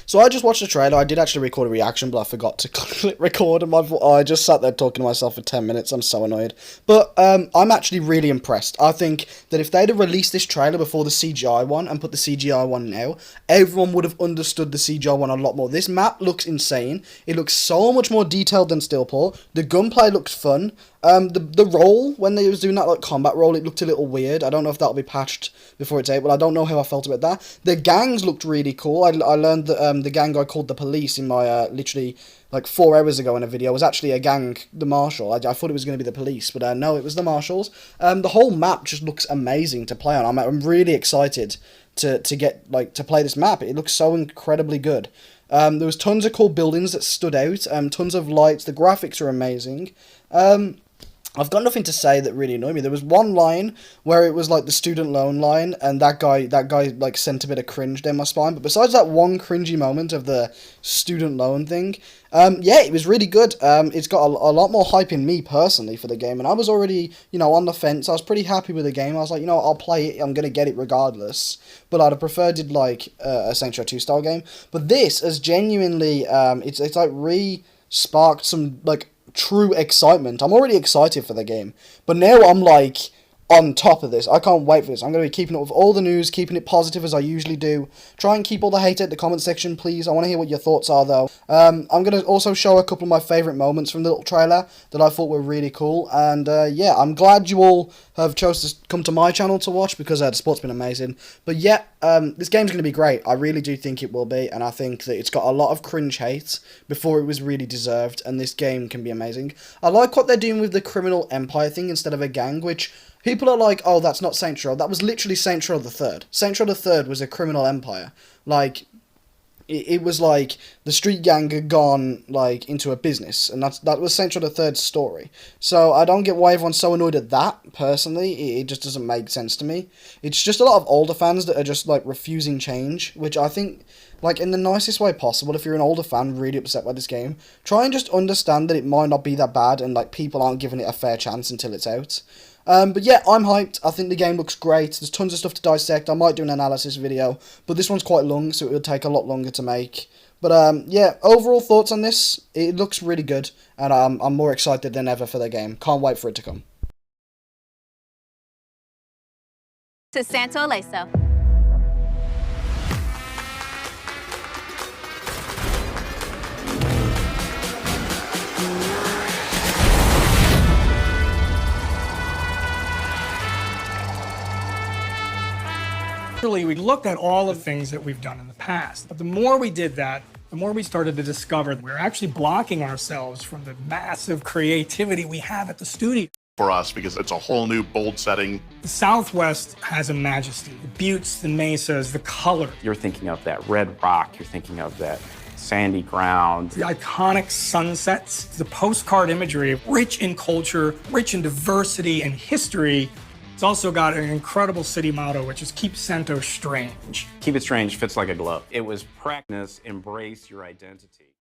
So I just watched the trailer. I did actually record a reaction, but I forgot to click record, and I just sat there talking to myself for 10 minutes. I'm so annoyed. But I'm actually really impressed. I think that if they'd have released this trailer before the CGI one and put the CGI one now, everyone would have understood the CGI one a lot more. This map looks insane. It looks so much more detailed than Stillport. The gunplay looks fun. The roll, when they was doing that like combat roll, it looked a little weird. I don't know if that'll be patched before it's able. I don't know how I felt about that. The gangs looked really cool. I learned that the gang I called the police in my literally like 4 hours ago in a video was actually a gang, the marshal. I thought it was going to be the police, but no, it was the marshals. The whole map just looks amazing to play on. I'm really excited to get like to play this map. It looks so incredibly good. There was tons of cool buildings that stood out. Tons of lights. The graphics are amazing. I've got nothing to say that really annoyed me. There was one line where it was like the student loan line, and that guy like sent a bit of cringe down my spine. But besides that one cringy moment of the student loan thing, yeah, it was really good. It's got a lot more hype in me personally for the game, and I was already, on the fence. I was pretty happy with the game. I was like, I'll play it. I'm gonna get it regardless. But I'd have preferred it like a Saints Row 2 style game. But this has genuinely, it's like re-sparked some like true excitement. I'm already excited for the game, but now I'm like on top of this. I can't wait for this. I'm going to be keeping up with all the news, keeping it positive as I usually do. Try and keep all the hate at the comment section, please. I want to hear what your thoughts are, though. I'm going to also show a couple of my favourite moments from the little trailer that I thought were really cool. And yeah, I'm glad you all have chose to come to my channel to watch, because the support's been amazing. But yeah, this game's going to be great. I really do think it will be, and I think that it's got a lot of cringe hate before it was really deserved, and this game can be amazing. I like what they're doing with the criminal empire thing instead of a gang, which people are like, oh, that's not Saints Row. That was literally Saints Row the Third. Saints Row the Third was a criminal empire. Like, it was like the street gang had gone like into a business, and that was Saints Row the Third's story. So I don't get why everyone's so annoyed at that. Personally, it just doesn't make sense to me. It's just a lot of older fans that are just like refusing change, which I think, like, in the nicest way possible. If you're an older fan really upset by this game, try and just understand that it might not be that bad, and like people aren't giving it a fair chance until it's out. But yeah, I'm hyped. I think the game looks great. There's tons of stuff to dissect. I might do an analysis video, but this one's quite long, so it will take a lot longer to make. But yeah, overall thoughts on this, it looks really good, and I'm more excited than ever for the game. Can't wait for it to come. To Santo Ileso. We looked at all the things that we've done in the past, but the more we did that, the more we started to discover we're actually blocking ourselves from the massive creativity we have at the studio. For us, because it's a whole new bold setting. The Southwest has a majesty, the buttes, the mesas, the color. You're thinking of that red rock, you're thinking of that sandy ground. The iconic sunsets, the postcard imagery, rich in culture, rich in diversity and history. It's also got an incredible city motto, which is keep Santo strange. Keep it strange fits like a glove. It was practice, embrace your identity.